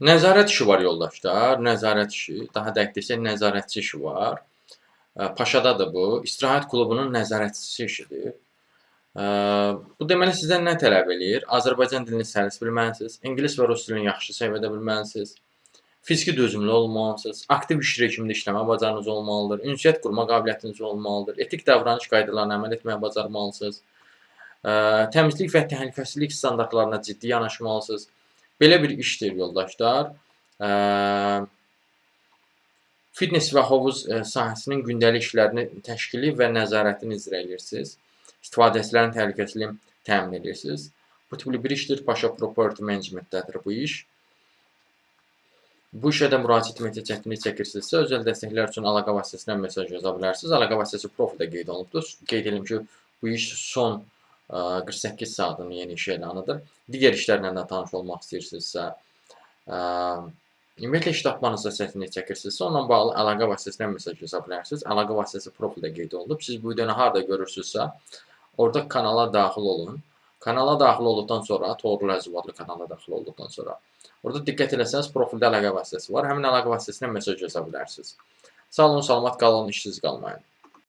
Nəzarət işi var yoldaşlar, nəzarət işi. Daha dəqiq desək, nəzarətçi işi var. Paşadadır bu. İstirahət klubunun nəzarətçisi işidir. Bu deməli sizdən nə tələb eləyir? Azərbaycan dilini səlis bilməlisiniz, ingilis və rus dilini yaxşı səviyyədə bilməlisiniz, fiziki dözümlü olmalısınız, aktiv iş rejimində işləmə bacarığınız olmalıdır, ünsiyyət qurma qabiliyyətiniz olmalıdır, etik davranış qaydalarına əməl etməyə bacarmalısınız, təmizlik və təhlükəsizlik standartlarına ciddi yanaşmalısınız. Belə bir işdir yoldaşlar. Fitness və hovuz sahəsinin gündəlik işlərini təşkili və nəzarətini icra edirsiniz. İstifadəçilərin təhlükəsizliyini təmin edirsiniz. Bu tipli bir işdir. Paşa Property Management'dədir bu iş. Bu işə də müraciət etməkdə çətinlik çəkirsinizsə, özəl dəstəklər üçün əlaqə vasitəsindən mesaj yaza bilərsiniz. Əlaqə vasitəsi profildə qeyd olunubdur. Qeyd edim ki, bu iş son 48 saatın yeni iş elanıdır. Digər işlərlə də tanış olmaq istəyirsinizsə, ümumiyyətlə iş tapmanızda çətinlik çəkirsinizsə, onunla bağlı əlaqə vasitəsindən mesaj yaza bilərsiniz. Əlaqə vasitəsi profildə qeyd olunub. Siz bu videonu harada görürsünüzsə, orada kanala daxil olun. Kanala daxil olduqdan sonra, Toğrul Əzizov adlı kanala daxil olduqdan sonra, orada diqqət eləsəniz, profildə əlaqə vasitəsi var. Həmin əlaqə vasitəsindən mesaj yaza bilərsiniz. Sağ olun, salamat qalın, işsiz qalmayın.